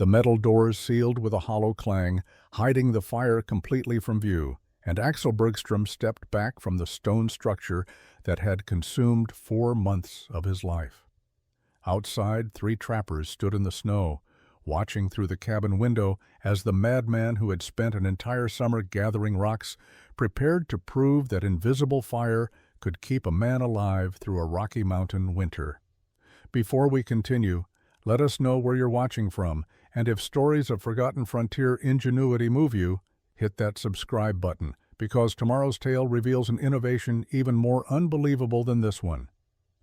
The metal doors sealed with a hollow clang, hiding the fire completely from view, and Axel Bergstrom stepped back from the stone structure that had consumed 4 months of his life. Outside, 3 trappers stood in the snow, watching through the cabin window as the madman who had spent an entire summer gathering rocks prepared to prove that invisible fire could keep a man alive through a Rocky Mountain winter. Before we continue, let us know where you're watching from, and if stories of forgotten frontier ingenuity move you, hit that subscribe button, because tomorrow's tale reveals an innovation even more unbelievable than this one.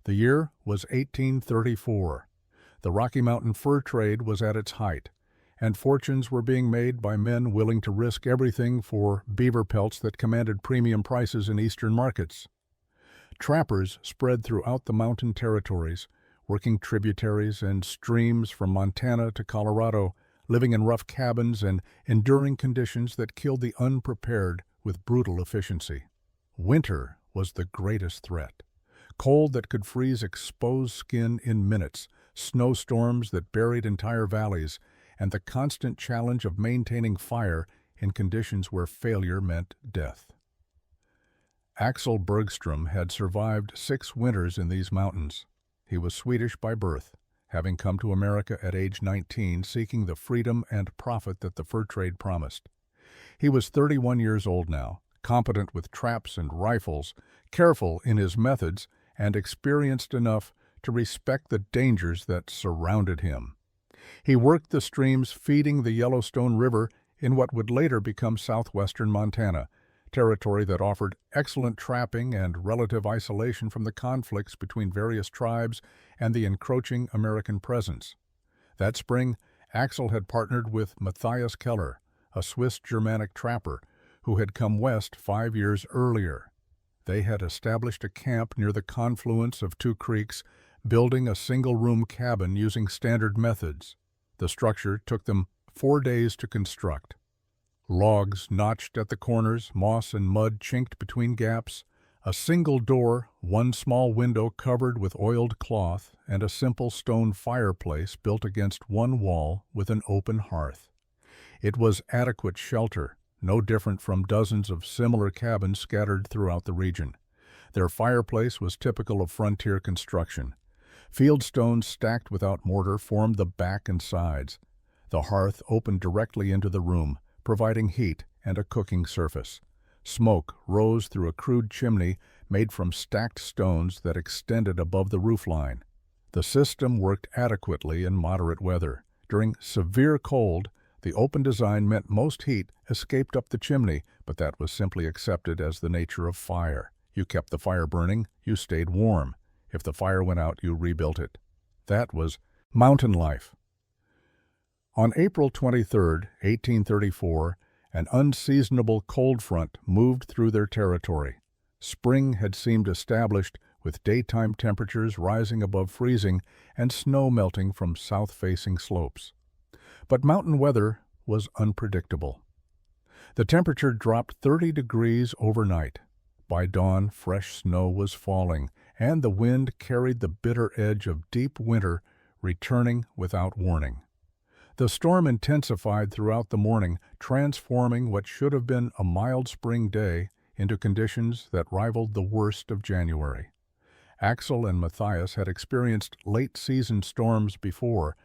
The year was 1834. The Rocky Mountain fur trade was at its height, and fortunes were being made by men willing to risk everything for beaver pelts that commanded premium prices in eastern markets. Trappers spread throughout the mountain territories, working tributaries and streams from Montana to Colorado, living in rough cabins and enduring conditions that killed the unprepared with brutal efficiency. Winter was the greatest threat. Cold that could freeze exposed skin in minutes, snowstorms that buried entire valleys, and the constant challenge of maintaining fire in conditions where failure meant death. Axel Bergstrom had survived 6 winters in these mountains. He was Swedish by birth, having come to America at age 19 seeking the freedom and profit that the fur trade promised. He was 31 years old now, competent with traps and rifles, careful in his methods, and experienced enough to respect the dangers that surrounded him. He worked the streams feeding the Yellowstone River in what would later become southwestern Montana, territory that offered excellent trapping and relative isolation from the conflicts between various tribes and the encroaching American presence. That spring, Axel had partnered with Matthias Keller, a Swiss-Germanic trapper, who had come west 5 years earlier. They had established a camp near the confluence of 2 creeks, building a single-room cabin using standard methods. The structure took them 4 days to construct. Logs notched at the corners, moss and mud chinked between gaps, a single door, 1 small window covered with oiled cloth, and a simple stone fireplace built against 1 wall with an open hearth. It was adequate shelter, no different from dozens of similar cabins scattered throughout the region. Their fireplace was typical of frontier construction. Field stones stacked without mortar formed the back and sides. The hearth opened directly into the room, providing heat and a cooking surface. Smoke rose through a crude chimney made from stacked stones that extended above the roofline. The system worked adequately in moderate weather. During severe cold, the open design meant most heat escaped up the chimney, but that was simply accepted as the nature of fire. You kept the fire burning, you stayed warm. If the fire went out, you rebuilt it. That was mountain life. On April 23, 1834, an unseasonable cold front moved through their territory. Spring had seemed established, with daytime temperatures rising above freezing and snow melting from south-facing slopes. But mountain weather was unpredictable. The temperature dropped 30 degrees overnight. By dawn, fresh snow was falling, and the wind carried the bitter edge of deep winter, returning without warning. The storm intensified throughout the morning, transforming what should have been a mild spring day into conditions that rivaled the worst of January. Axel and Matthias had experienced late-season storms before,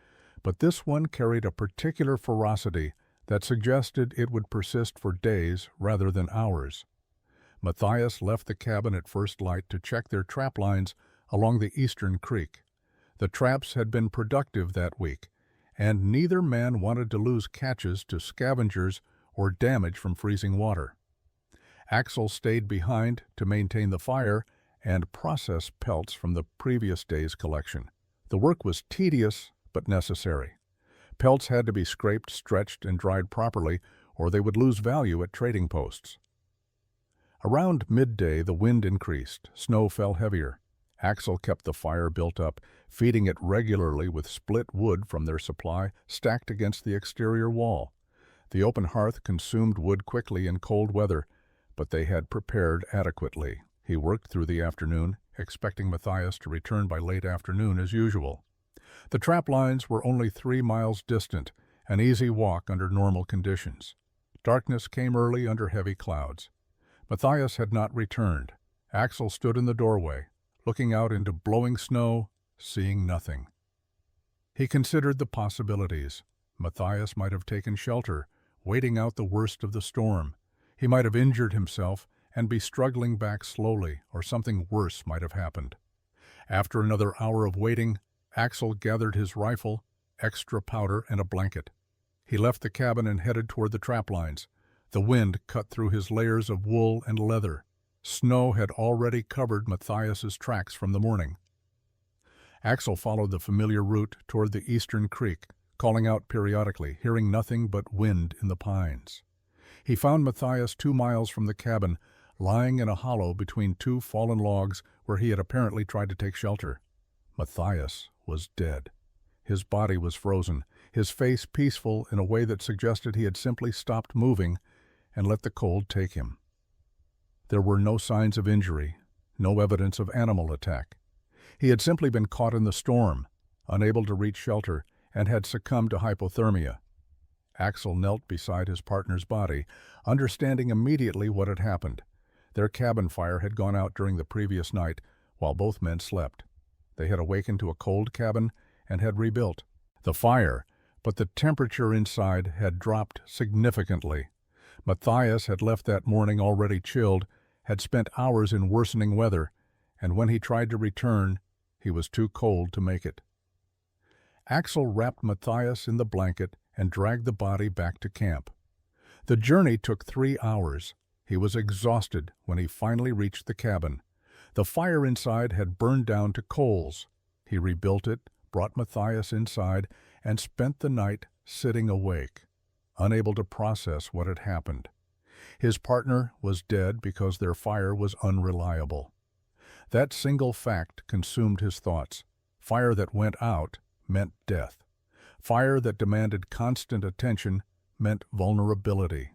but this one carried a particular ferocity that suggested it would persist for days rather than hours. Matthias left the cabin at first light to check their trap lines along the eastern creek. The traps had been productive that week, and neither man wanted to lose catches to scavengers or damage from freezing water. Axel stayed behind to maintain the fire and process pelts from the previous day's collection. The work was tedious but necessary. Pelts had to be scraped, stretched, and dried properly, or they would lose value at trading posts. Around midday, the wind increased. Snow fell heavier. Axel kept the fire built up, feeding it regularly with split wood from their supply stacked against the exterior wall. The open hearth consumed wood quickly in cold weather, but they had prepared adequately. He worked through the afternoon, expecting Matthias to return by late afternoon as usual. The trap lines were only 3 miles distant, an easy walk under normal conditions. Darkness came early under heavy clouds. Matthias had not returned. Axel stood in the doorway, looking out into blowing snow, seeing nothing. He considered the possibilities. Matthias might have taken shelter, waiting out the worst of the storm. He might have injured himself and be struggling back slowly, or something worse might have happened. After another hour of waiting, Axel gathered his rifle, extra powder, and a blanket. He left the cabin and headed toward the trap lines. The wind cut through his layers of wool and leather. Snow had already covered Matthias's tracks from the morning. Axel followed the familiar route toward the eastern creek, calling out periodically, hearing nothing but wind in the pines. He found Matthias 2 miles from the cabin, lying in a hollow between 2 fallen logs where he had apparently tried to take shelter. Matthias was dead. His body was frozen, his face peaceful in a way that suggested he had simply stopped moving and let the cold take him. There were no signs of injury, no evidence of animal attack. He had simply been caught in the storm, unable to reach shelter, and had succumbed to hypothermia. Axel knelt beside his partner's body, understanding immediately what had happened. Their cabin fire had gone out during the previous night while both men slept. They had awakened to a cold cabin and had rebuilt. The fire, but the temperature inside had dropped significantly. Matthias had left that morning already chilled, had spent hours in worsening weather, and when he tried to return, he was too cold to make it. Axel wrapped Matthias in the blanket and dragged the body back to camp. The journey took 3 hours. He was exhausted when he finally reached the cabin. The fire inside had burned down to coals. He rebuilt it, brought Matthias inside, and spent the night sitting awake, unable to process what had happened. His partner was dead because their fire was unreliable. That single fact consumed his thoughts. Fire that went out meant death. Fire that demanded constant attention meant vulnerability.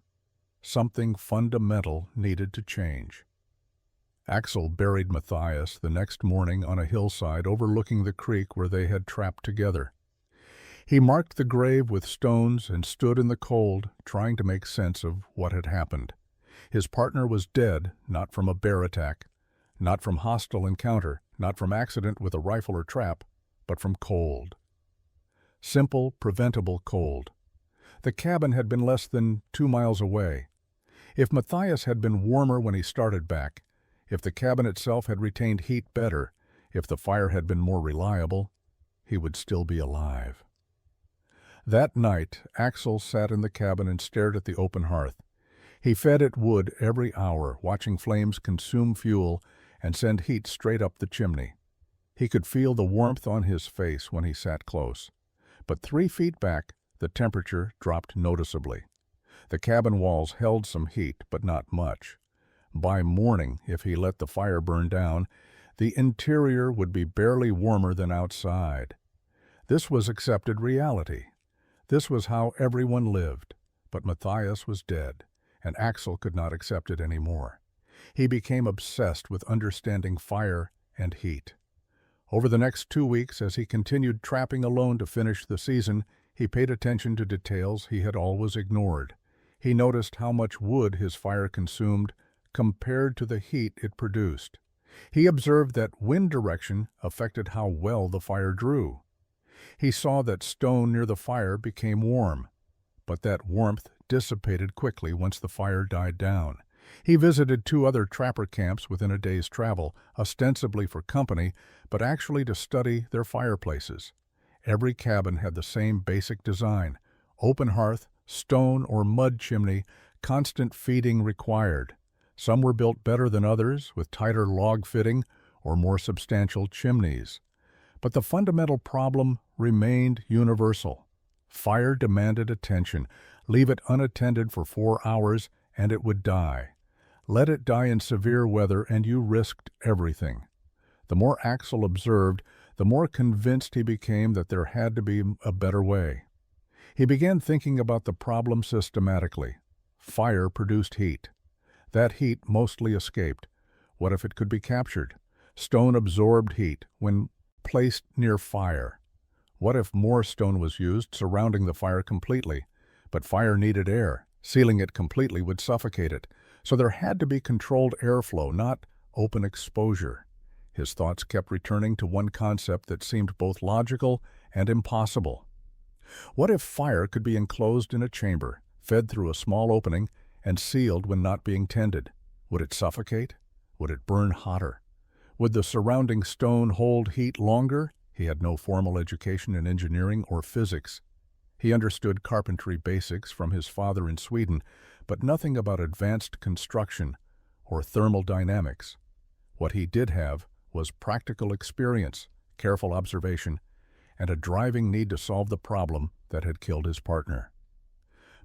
Something fundamental needed to change. Axel buried Matthias the next morning on a hillside overlooking the creek where they had trapped together. He marked the grave with stones and stood in the cold, trying to make sense of what had happened. His partner was dead, not from a bear attack, not from hostile encounter, not from accident with a rifle or trap, but from cold. Simple, preventable cold. The cabin had been less than 2 miles away. If Matthias had been warmer when he started back, if the cabin itself had retained heat better, if the fire had been more reliable, he would still be alive. That night, Axel sat in the cabin and stared at the open hearth. He fed it wood every hour, watching flames consume fuel and send heat straight up the chimney. He could feel the warmth on his face when he sat close. But 3 feet back, the temperature dropped noticeably. The cabin walls held some heat, but not much. By morning, if he let the fire burn down, the interior would be barely warmer than outside. This was accepted reality. This was how everyone lived. But Matthias was dead, and Axel could not accept it anymore. He became obsessed with understanding fire and heat. Over the next 2 weeks, as he continued trapping alone to finish the season, he paid attention to details he had always ignored. He noticed how much wood his fire consumed compared to the heat it produced. He observed that wind direction affected how well the fire drew. He saw that stone near the fire became warm, but that warmth dissipated quickly once the fire died down. He visited 2 other trapper camps within a day's travel, ostensibly for company, but actually to study their fireplaces. Every cabin had the same basic design: open hearth, stone or mud chimney, constant feeding required. Some were built better than others, with tighter log fitting or more substantial chimneys. But the fundamental problem remained universal. Fire demanded attention. Leave it unattended for 4 hours and it would die. Let it die in severe weather and you risked everything. The more Axel observed, the more convinced he became that there had to be a better way. He began thinking about the problem systematically. Fire produced heat. That heat mostly escaped. What if it could be captured? Stone absorbed heat when placed near fire. What if more stone was used, surrounding the fire completely? But fire needed air. Sealing it completely would suffocate it. So there had to be controlled airflow, not open exposure. His thoughts kept returning to one concept that seemed both logical and impossible. What if fire could be enclosed in a chamber, fed through a small opening, and sealed when not being tended? Would it suffocate? Would it burn hotter? Would the surrounding stone hold heat longer? He had no formal education in engineering or physics. He understood carpentry basics from his father in Sweden, but nothing about advanced construction or thermal dynamics. What he did have was practical experience, careful observation, and a driving need to solve the problem that had killed his partner.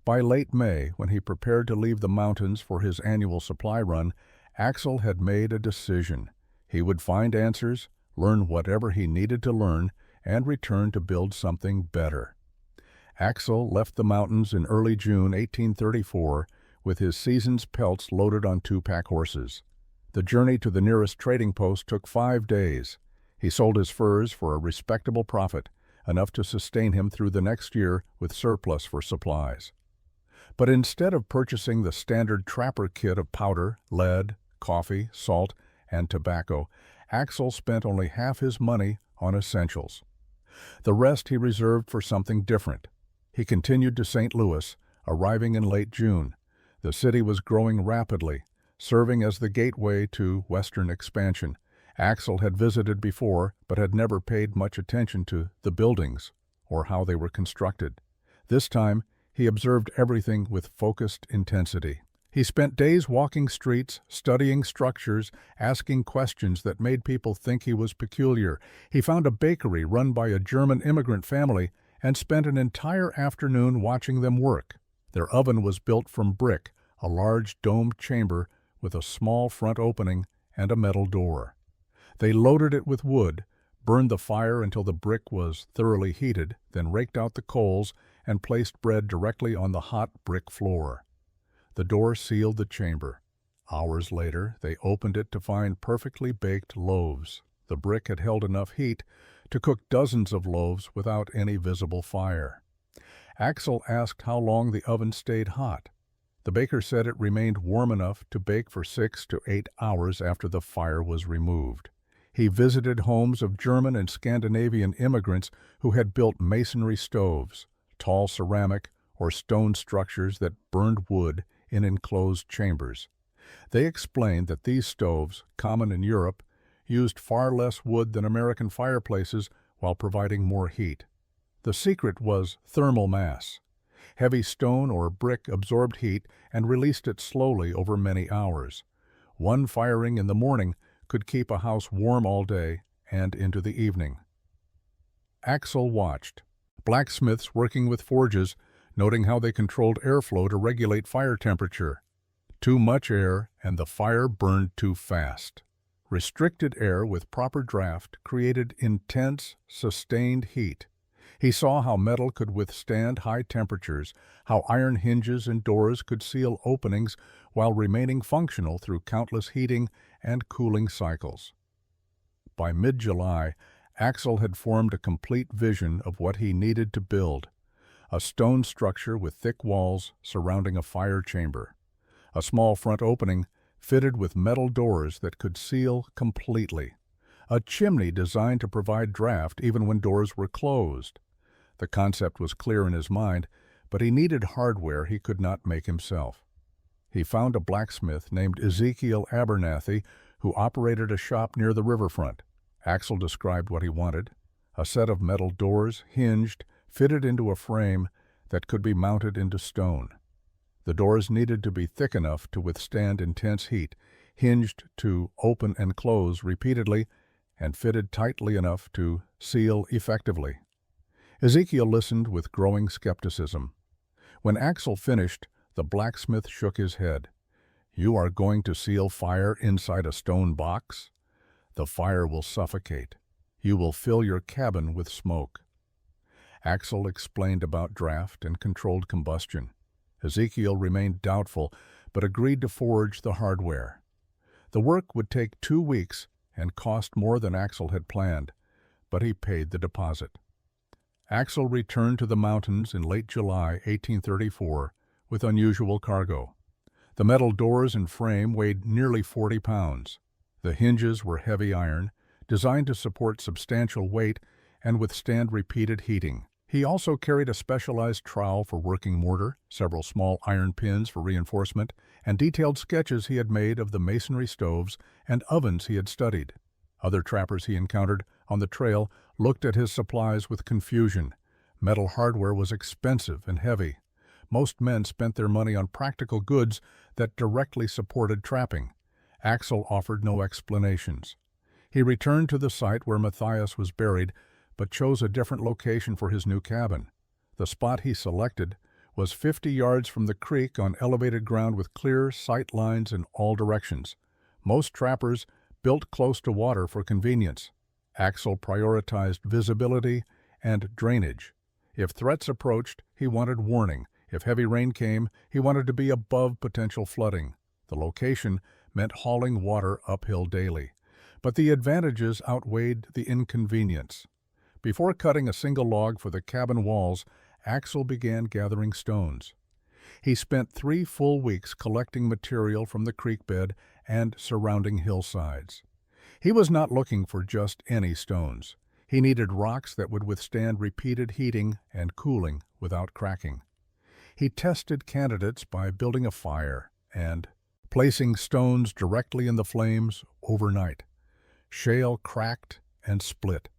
By late May, when he prepared to leave the mountains for his annual supply run, Axel had made a decision. He would find answers, learn whatever he needed to learn, and return to build something better. Axel left the mountains in early June 1834 with his season's pelts loaded on 2 pack horses. The journey to the nearest trading post took 5 days. He sold his furs for a respectable profit, enough to sustain him through the next year with surplus for supplies. But instead of purchasing the standard trapper kit of powder, lead, coffee, salt, and tobacco, Axel spent only half his money on essentials. The rest he reserved for something different. He continued to St. Louis, arriving in late June. The city was growing rapidly, serving as the gateway to western expansion. Axel had visited before, but had never paid much attention to the buildings or how they were constructed. This time, he observed everything with focused intensity. He spent days walking streets, studying structures, asking questions that made people think he was peculiar. He found a bakery run by a German immigrant family and spent an entire afternoon watching them work. Their oven was built from brick, a large domed chamber with a small front opening and a metal door. They loaded it with wood, burned the fire until the brick was thoroughly heated, then raked out the coals and placed bread directly on the hot brick floor. The door sealed the chamber. Hours later, they opened it to find perfectly baked loaves. The brick had held enough heat to cook dozens of loaves without any visible fire. Axel asked how long the oven stayed hot. The baker said it remained warm enough to bake for 6 to 8 hours after the fire was removed. He visited homes of German and Scandinavian immigrants who had built masonry stoves, tall ceramic or stone structures that burned wood in enclosed chambers. They explained that these stoves, common in Europe, used far less wood than American fireplaces while providing more heat. The secret was thermal mass. Heavy stone or brick absorbed heat and released it slowly over many hours. One firing in the morning could keep a house warm all day and into the evening. Axel watched. Blacksmiths working with forges, noting how they controlled airflow to regulate fire temperature. Too much air and the fire burned too fast. Restricted air with proper draft created intense, sustained heat. He saw how metal could withstand high temperatures, how iron hinges and doors could seal openings while remaining functional through countless heating and cooling cycles. By mid-July, Axel had formed a complete vision of what he needed to build: a stone structure with thick walls surrounding a fire chamber, a small front opening fitted with metal doors that could seal completely, a chimney designed to provide draft even when doors were closed. The concept was clear in his mind, but he needed hardware he could not make himself. He found a blacksmith named Ezekiel Abernathy who operated a shop near the riverfront. Axel described what he wanted: a set of metal doors, hinged, fitted into a frame that could be mounted into stone. The doors needed to be thick enough to withstand intense heat, hinged to open and close repeatedly, and fitted tightly enough to seal effectively. Ezekiel listened with growing skepticism. When Axel finished, the blacksmith shook his head. "You are going to seal fire inside a stone box? The fire will suffocate. You will fill your cabin with smoke." Axel explained about draft and controlled combustion. Ezekiel remained doubtful, but agreed to forge the hardware. The work would take 2 weeks and cost more than Axel had planned, but he paid the deposit. Axel returned to the mountains in late July 1834 with unusual cargo. The metal doors and frame weighed nearly 40 pounds. The hinges were heavy iron, designed to support substantial weight and withstand repeated heating. He also carried a specialized trowel for working mortar, several small iron pins for reinforcement, and detailed sketches he had made of the masonry stoves and ovens he had studied. Other trappers he encountered on the trail looked at his supplies with confusion. Metal hardware was expensive and heavy. Most men spent their money on practical goods that directly supported trapping. Axel offered no explanations. He returned to the site where Matthias was buried, but chose a different location for his new cabin. The spot he selected was 50 yards from the creek on elevated ground with clear sight lines in all directions. Most trappers built close to water for convenience. Axel prioritized visibility and drainage. If threats approached, he wanted warning. If heavy rain came, he wanted to be above potential flooding. The location meant hauling water uphill daily. But the advantages outweighed the inconvenience. Before cutting a single log for the cabin walls, Axel began gathering stones. He spent 3 full weeks collecting material from the creek bed and surrounding hillsides. He was not looking for just any stones. He needed rocks that would withstand repeated heating and cooling without cracking. He tested candidates by building a fire and placing stones directly in the flames overnight. Shale cracked and split.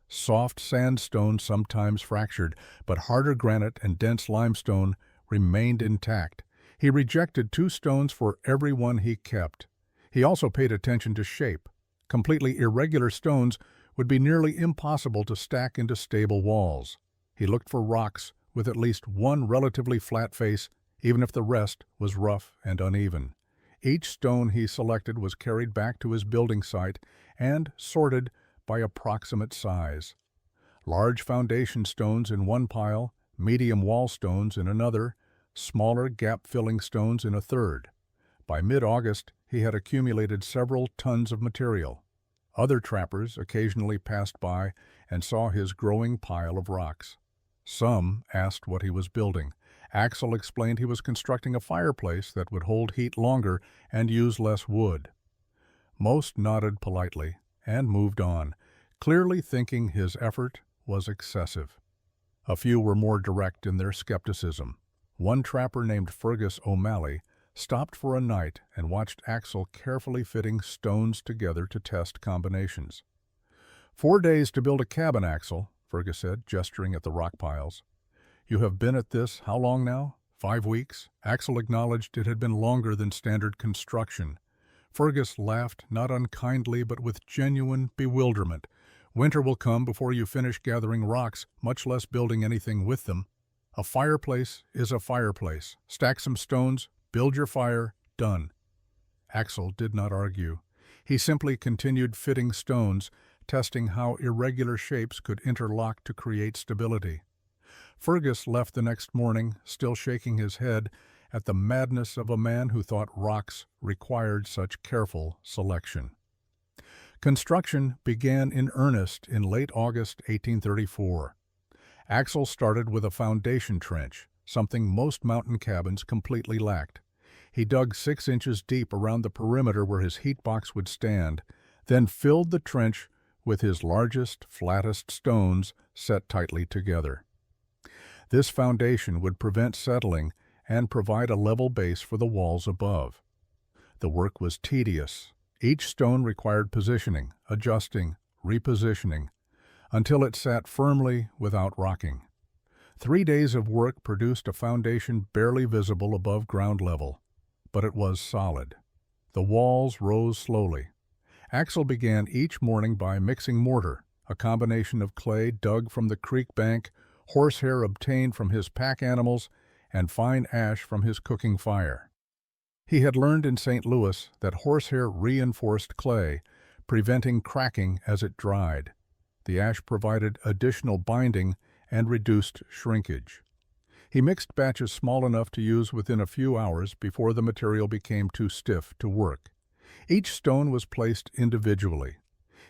Soft sandstone sometimes fractured, but harder granite and dense limestone remained intact. He rejected 2 stones for every one he kept. He also paid attention to shape. Completely irregular stones would be nearly impossible to stack into stable walls. He looked for rocks with at least one relatively flat face, even if the rest was rough and uneven. Each stone he selected was carried back to his building site and sorted by approximate size. Large foundation stones in one pile, medium wall stones in another, smaller gap-filling stones in a third. By mid-August, he had accumulated several tons of material. Other trappers occasionally passed by and saw his growing pile of rocks. Some asked what he was building. Axel explained he was constructing a fireplace that would hold heat longer and use less wood. Most nodded politely and moved on, clearly thinking his effort was excessive. A few were more direct in their skepticism. One trapper named Fergus O'Malley stopped for a night and watched Axel carefully fitting stones together to test combinations. 4 days to build a cabin, Axel, Fergus said, gesturing at the rock piles. You have been at this how long now? 5 weeks? Axel acknowledged it had been longer than standard construction. Fergus laughed, not unkindly but with genuine bewilderment. Winter will come before you finish gathering rocks, much less building anything with them. A fireplace is a fireplace. Stack some stones, build your fire, done. Axel did not argue. He simply continued fitting stones, testing how irregular shapes could interlock to create stability. Fergus left the next morning, still shaking his head at the madness of a man who thought rocks required such careful selection. Construction began in earnest in late August 1834. Axel started with a foundation trench, something most mountain cabins completely lacked. He dug 6 inches deep around the perimeter where his heat box would stand, then filled the trench with his largest, flattest stones set tightly together. This foundation would prevent settling and provide a level base for the walls above. The work was tedious. Each stone required positioning, adjusting, repositioning, until it sat firmly without rocking. 3 days of work produced a foundation barely visible above ground level, but it was solid. The walls rose slowly. Axel began each morning by mixing mortar, a combination of clay dug from the creek bank, horsehair obtained from his pack animals, and fine ash from his cooking fire. He had learned in St. Louis that horsehair reinforced clay, preventing cracking as it dried. The ash provided additional binding and reduced shrinkage. He mixed batches small enough to use within a few hours before the material became too stiff to work. Each stone was placed individually.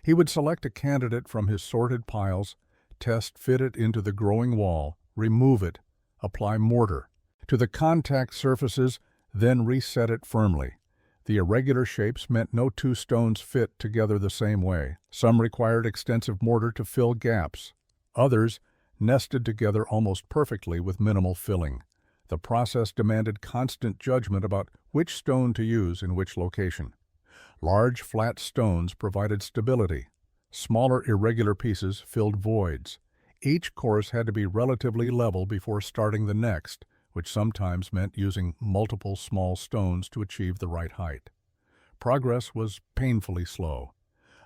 He would select a candidate from his sorted piles, fit it into the growing wall, remove it, apply mortar to the contact surfaces, then reset it firmly. The irregular shapes meant no two stones fit together the same way. Some required extensive mortar to fill gaps. Others nested together almost perfectly with minimal filling. The process demanded constant judgment about which stone to use in which location. Large, flat stones provided stability. Smaller, irregular pieces filled voids. Each course had to be relatively level before starting the next, which sometimes meant using multiple small stones to achieve the right height. Progress was painfully slow.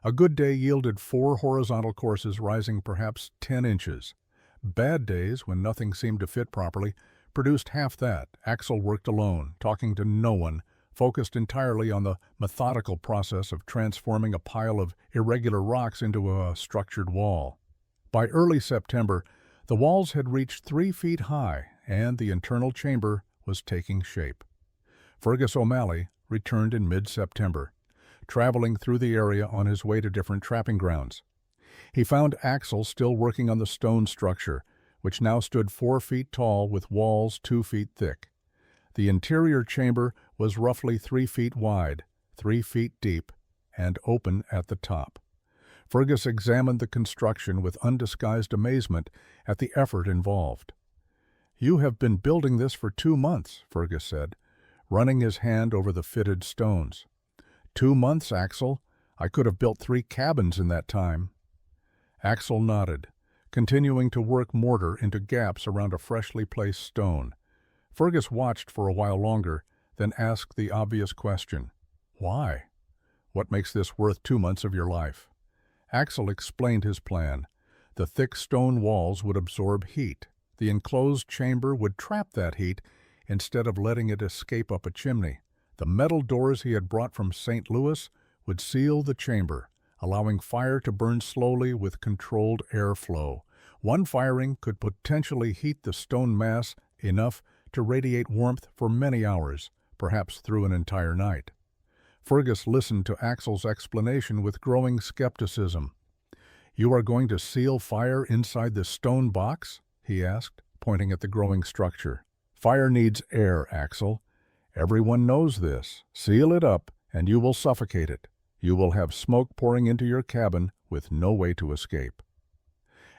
A good day yielded 4 horizontal courses rising perhaps 10 inches. Bad days, when nothing seemed to fit properly, produced half that. Axel worked alone, talking to no one, focused entirely on the methodical process of transforming a pile of irregular rocks into a structured wall. By early September, the walls had reached 3 feet high, and the internal chamber was taking shape. Fergus O'Malley returned in mid-September, traveling through the area on his way to different trapping grounds. He found Axel still working on the stone structure, which now stood 4 feet tall with walls 2 feet thick. The interior chamber was roughly 3 feet wide, 3 feet deep, and open at the top. Fergus examined the construction with undisguised amazement at the effort involved. "You have been building this for 2 months," Fergus said, running his hand over the fitted stones. 2 months, Axel. I could have built 3 cabins in that time." Axel nodded, continuing to work mortar into gaps around a freshly placed stone. Fergus watched for a while longer, then asked the obvious question. "Why? What makes this worth 2 months of your life?" Axel explained his plan. The thick stone walls would absorb heat. The enclosed chamber would trap that heat instead of letting it escape up a chimney. The metal doors he had brought from St. Louis would seal the chamber, allowing fire to burn slowly with controlled airflow. One firing could potentially heat the stone mass enough to radiate warmth for many hours, perhaps through an entire night. Fergus listened to Axel's explanation with growing skepticism. "You are going to seal fire inside this stone box?" he asked, pointing at the growing structure. "Fire needs air, Axel. Everyone knows this. Seal it up, and you will suffocate it. You will have smoke pouring into your cabin with no way to escape."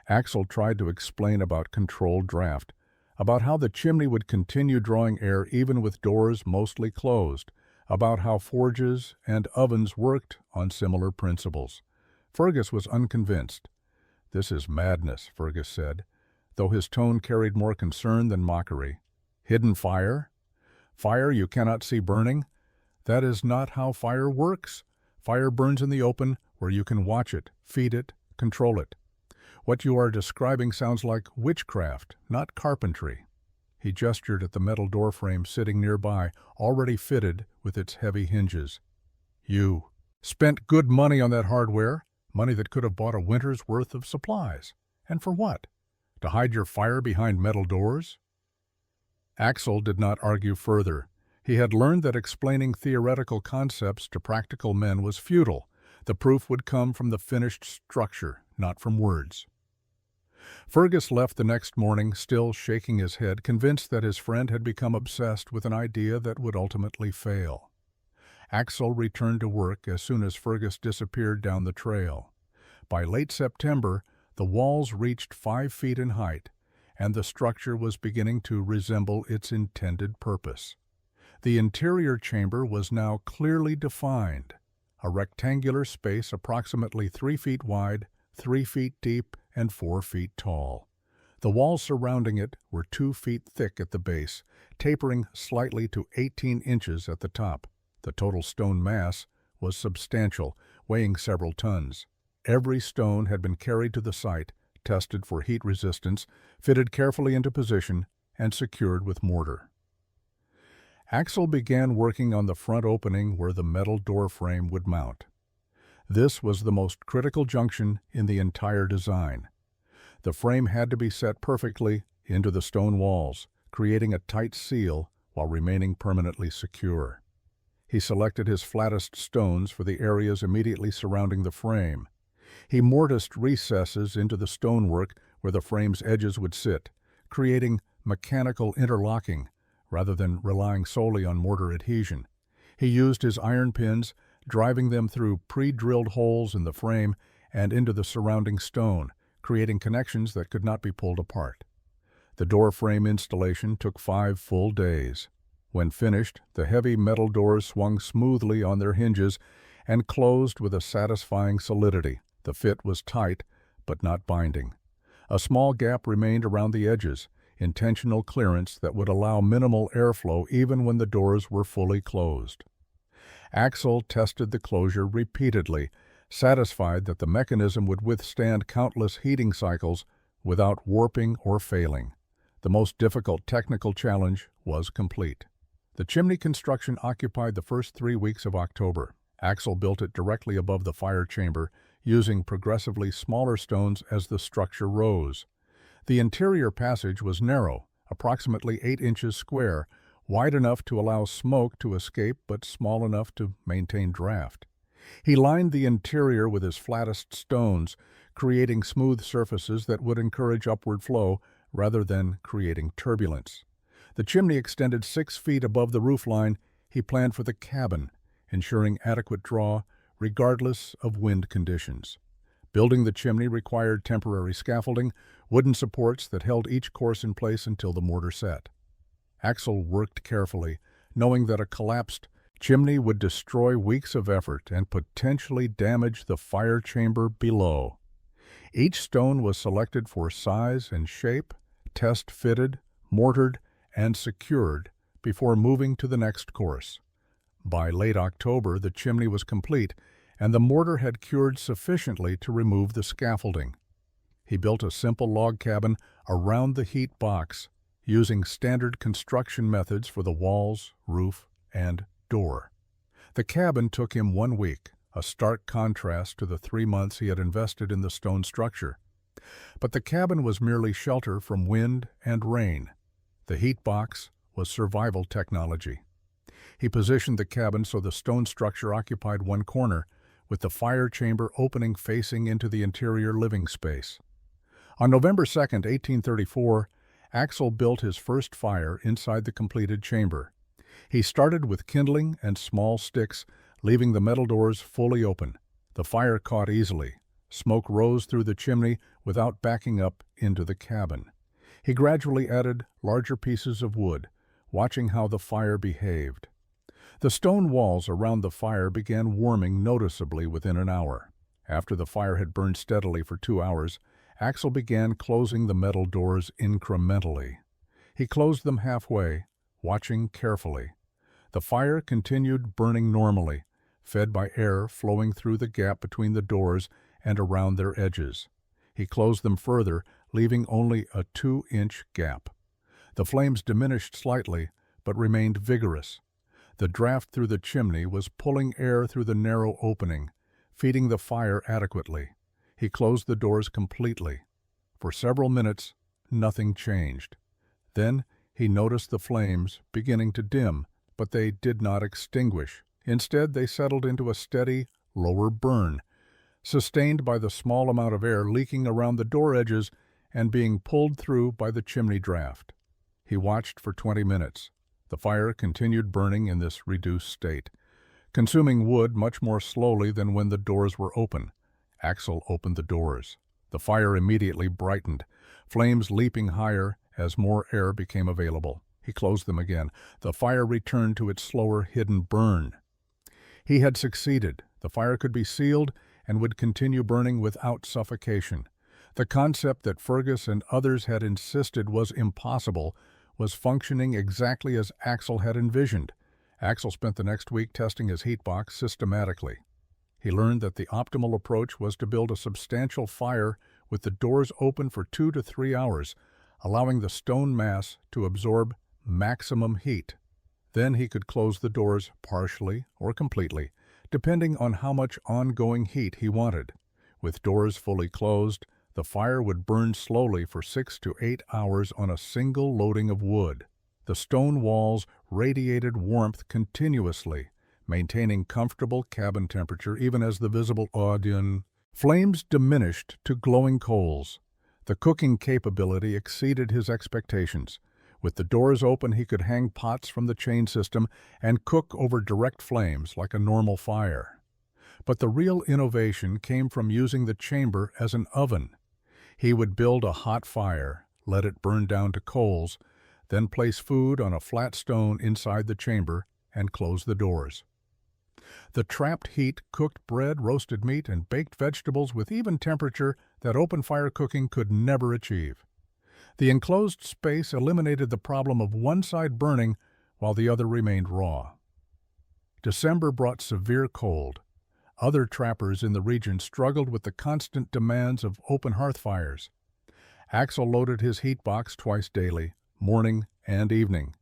Axel tried to explain about controlled draft, about how the chimney would continue drawing air even with doors mostly closed, about how forges and ovens worked on similar principles. Fergus was unconvinced. "This is madness," Fergus said, though his tone carried more concern than mockery. "Hidden fire? Fire you cannot see burning? That is not how fire works. Fire burns in the open, where you can watch it, feed it, control it. What you are describing sounds like witchcraft, not carpentry." He gestured at the metal doorframe sitting nearby, already fitted with its heavy hinges. "You spent good money on that hardware, money that could have bought a winter's worth of supplies. And for what? To hide your fire behind metal doors?" Axel did not argue further. He had learned that explaining theoretical concepts to practical men was futile. The proof would come from the finished structure, not from words. Fergus left the next morning, still shaking his head, convinced that his friend had become obsessed with an idea that would ultimately fail. Axel returned to work as soon as Fergus disappeared down the trail. By late September, the walls reached 5 feet in height, and the structure was beginning to resemble its intended purpose. The interior chamber was now clearly defined, a rectangular space approximately 3 feet wide, 3 feet deep, and 4 feet tall. The walls surrounding it were 2 feet thick at the base, tapering slightly to 18 inches at the top. The total stone mass was substantial, weighing several tons. Every stone had been carried to the site, tested for heat resistance, fitted carefully into position, and secured with mortar. Axel began working on the front opening where the metal door frame would mount. This was the most critical junction in the entire design. The frame had to be set perfectly into the stone walls, creating a tight seal while remaining permanently secure. He selected his flattest stones for the areas immediately surrounding the frame. He mortised recesses into the stonework where the frame's edges would sit, creating mechanical interlocking rather than relying solely on mortar adhesion. He used his iron pins, driving them through pre-drilled holes in the frame and into the surrounding stone, creating connections that could not be pulled apart. The door frame installation took 5 full days. When finished, the heavy metal doors swung smoothly on their hinges and closed with a satisfying solidity. The fit was tight, but not binding. A small gap remained around the edges, intentional clearance that would allow minimal airflow even when the doors were fully closed. Axel tested the closure repeatedly, satisfied that the mechanism would withstand countless heating cycles without warping or failing. The most difficult technical challenge was complete. The chimney construction occupied the first 3 weeks of October. Axel built it directly above the fire chamber, using progressively smaller stones as the structure rose. The interior passage was narrow, approximately 8 inches square, wide enough to allow smoke to escape but small enough to maintain draft. He lined the interior with his flattest stones, creating smooth surfaces that would encourage upward flow rather than creating turbulence. The chimney extended 6 feet above the roofline. He planned for the cabin, ensuring adequate draw regardless of wind conditions. Building the chimney required temporary scaffolding, wooden supports that held each course in place until the mortar set. Axel worked carefully, knowing that a collapsed chimney would destroy weeks of effort and potentially damage the fire chamber below. Each stone was selected for size and shape, test-fitted, mortared, and secured before moving to the next course. By late October, the chimney was complete, and the mortar had cured sufficiently to remove the scaffolding. He built a simple log cabin around the heat box, using standard construction methods for the walls, roof, and door. The cabin took him 1 week, a stark contrast to the 3 months he had invested in the stone structure. But the cabin was merely shelter from wind and rain. The heat box was survival technology. He positioned the cabin so the stone structure occupied one corner, with the fire chamber opening facing into the interior living space. On November 2, 1834, Axel built his first fire inside the completed chamber. He started with kindling and small sticks, leaving the metal doors fully open. The fire caught easily. Smoke rose through the chimney without backing up into the cabin. He gradually added larger pieces of wood, watching how the fire behaved. The stone walls around the fire began warming noticeably within an hour. After the fire had burned steadily for 2 hours, Axel began closing the metal doors incrementally. He closed them halfway, watching carefully. The fire continued burning normally, fed by air flowing through the gap between the doors and around their edges. He closed them further, leaving only a 2-inch gap. The flames diminished slightly, but remained vigorous. The draft through the chimney was pulling air through the narrow opening, feeding the fire adequately. He closed the doors completely. For several minutes, nothing changed. Then he noticed the flames beginning to dim, but they did not extinguish. Instead, they settled into a steady, lower burn, sustained by the small amount of air leaking around the door edges and being pulled through by the chimney draft. He watched for 20 minutes. The fire continued burning in this reduced state, consuming wood much more slowly than when the doors were open. Axel opened the doors. The fire immediately brightened, flames leaping higher as more air became available. He closed them again. The fire returned to its slower, hidden burn. He had succeeded. The fire could be sealed and would continue burning without suffocation. The concept that Fergus and others had insisted was impossible was functioning exactly as Axel had envisioned. Axel spent the next week testing his heat box systematically. He learned that the optimal approach was to build a substantial fire with the doors open for 2 to 3 hours, allowing the stone mass to absorb maximum heat. Then he could close the doors partially or completely, depending on how much ongoing heat he wanted. With doors fully closed, the fire would burn slowly for 6 to 8 hours on a single loading of wood. The stone walls radiated warmth continuously, maintaining comfortable cabin temperature even as the visible audience Flames diminished to glowing coals. The cooking capability exceeded his expectations. With the doors open, he could hang pots from the chain system and cook over direct flames like a normal fire. But the real innovation came from using the chamber as an oven. He would build a hot fire, let it burn down to coals, then place food on a flat stone inside the chamber and close the doors. The trapped heat cooked bread, roasted meat, and baked vegetables with even temperature that open-fire cooking could never achieve. The enclosed space eliminated the problem of one side burning while the other remained raw. December brought severe cold. Other trappers in the region struggled with the constant demands of open hearth fires. Axel loaded his heat box twice daily, morning and evening.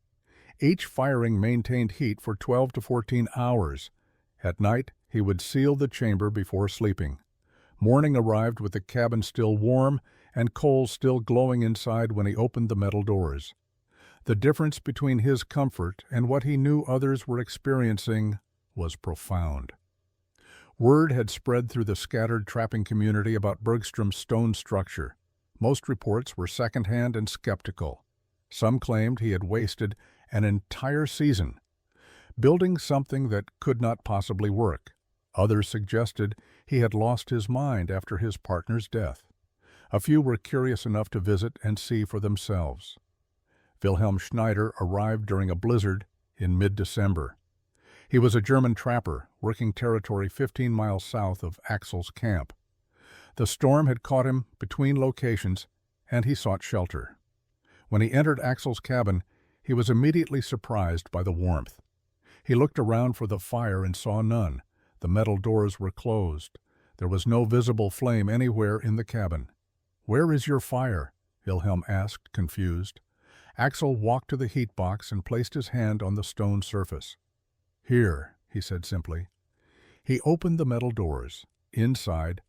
Each firing maintained heat for 12 to 14 hours. At night, he would seal the chamber before sleeping. Morning arrived with the cabin still warm and coals still glowing inside when he opened the metal doors. The difference between his comfort and what he knew others were experiencing was profound. Word had spread through the scattered trapping community about Bergstrom's stone structure. Most reports were secondhand and skeptical. Some claimed he had wasted an entire season building something that could not possibly work. Others suggested he had lost his mind after his partner's death. A few were curious enough to visit and see for themselves. Wilhelm Schneider arrived during a blizzard in mid-December. He was a German trapper working territory 15 miles south of Axel's camp. The storm had caught him between locations, and he sought shelter. When he entered Axel's cabin, he was immediately surprised by the warmth. He looked around for the fire and saw none. The metal doors were closed. There was no visible flame anywhere in the cabin. "Where is your fire?" Wilhelm asked, confused. Axel walked to the heat box and placed his hand on the stone surface. "Here," he said simply. He opened the metal doors. Inside,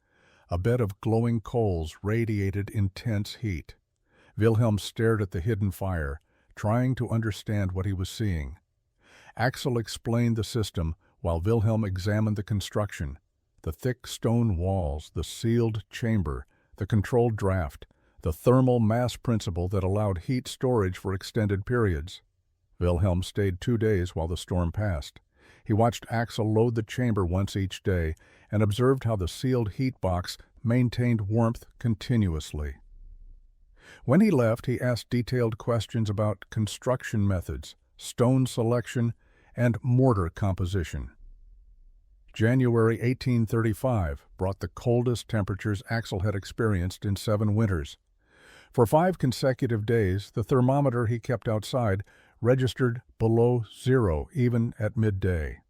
a bed of glowing coals radiated intense heat. Wilhelm stared at the hidden fire, trying to understand what he was seeing. Axel explained the system while Wilhelm examined the construction. The thick stone walls, the sealed chamber, the controlled draft, the thermal mass principle that allowed heat storage for extended periods. Wilhelm stayed 2 days while the storm passed. He watched Axel load the chamber once each day and observed how the sealed heat box maintained warmth continuously. When he left, he asked detailed questions about construction methods, stone selection, and mortar composition. January 1835 brought the coldest temperatures Axel had experienced in 7 winters. For 5 consecutive days, the thermometer he kept outside registered below zero even at midday.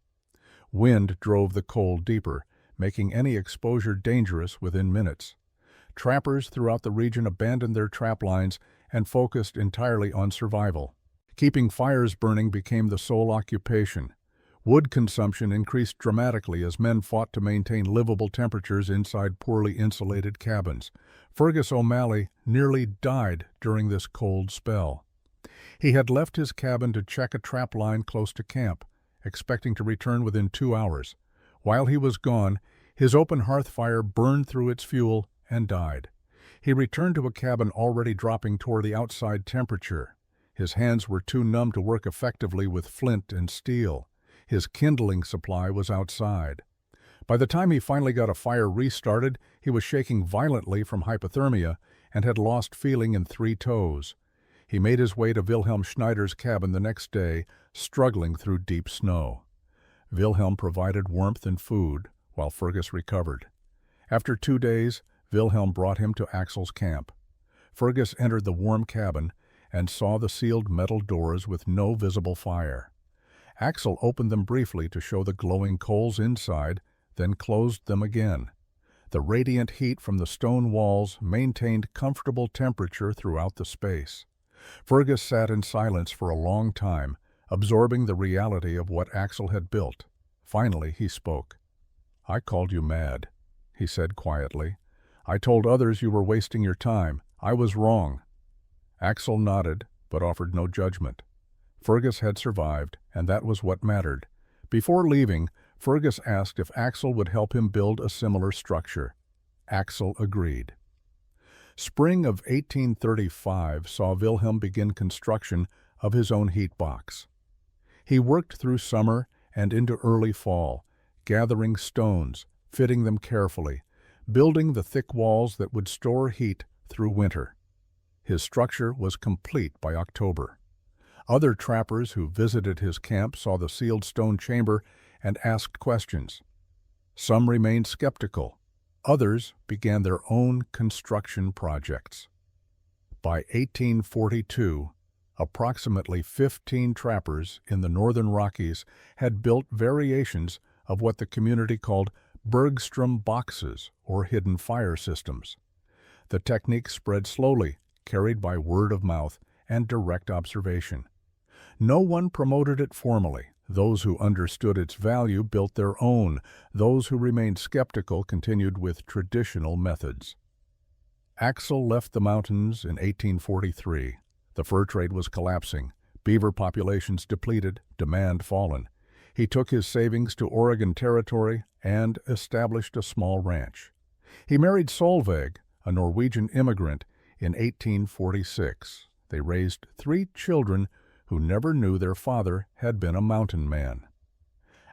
Wind drove the cold deeper, making any exposure dangerous within minutes. Trappers throughout the region abandoned their trap lines and focused entirely on survival. Keeping fires burning became the sole occupation. Wood consumption increased dramatically as men fought to maintain livable temperatures inside poorly insulated cabins. Fergus O'Malley nearly died during this cold spell. He had left his cabin to check a trap line close to camp, expecting to return within 2 hours. While he was gone, his open hearth fire burned through its fuel and died. He returned to a cabin already dropping toward the outside temperature. His hands were too numb to work effectively with flint and steel. His kindling supply was outside. By the time he finally got a fire restarted, he was shaking violently from hypothermia and had lost feeling in 3 toes. He made his way to Wilhelm Schneider's cabin the next day, struggling through deep snow. Wilhelm provided warmth and food while Fergus recovered. After 2 days, Wilhelm brought him to Axel's camp. Fergus entered the warm cabin and saw the sealed metal doors with no visible fire. Axel opened them briefly to show the glowing coals inside, then closed them again. The radiant heat from the stone walls maintained comfortable temperature throughout the space. Fergus sat in silence for a long time, absorbing the reality of what Axel had built. Finally, he spoke. "I called you mad," he said quietly. "I told others you were wasting your time. I was wrong." Axel nodded, but offered no judgment. Fergus had survived, and that was what mattered. Before leaving, Fergus asked if Axel would help him build a similar structure. Axel agreed. Spring of 1835 saw Wilhelm begin construction of his own heat box. He worked through summer and into early fall, gathering stones, fitting them carefully, building the thick walls that would store heat through winter. His structure was complete by October. Other trappers who visited his camp saw the sealed stone chamber and asked questions. Some remained skeptical. Others began their own construction projects. By 1842, approximately 15 trappers in the northern Rockies had built variations of what the community called Bergstrom boxes, or hidden fire systems. The technique spread slowly, carried by word of mouth and direct observation. No one promoted it formally. Those who understood its value built their own. Those who remained skeptical continued with traditional methods. Axel left the mountains in 1843. The fur trade was collapsing, beaver populations depleted, demand fallen. He took his savings to Oregon Territory and established a small ranch. He married Solveig, a Norwegian immigrant, in 1846. They raised 3 children who never knew their father had been a mountain man.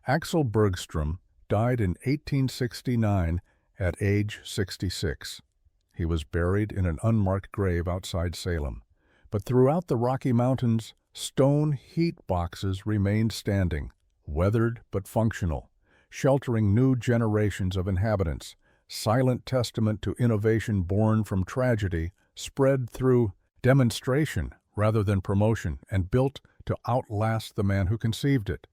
Axel Bergstrom died in 1869 at age 66. He was buried in an unmarked grave outside Salem. But throughout the Rocky Mountains, stone heat boxes remained standing, weathered but functional, sheltering new generations of inhabitants, silent testament to innovation born from tragedy, spread through demonstration rather than promotion, and built to outlast the man who conceived it.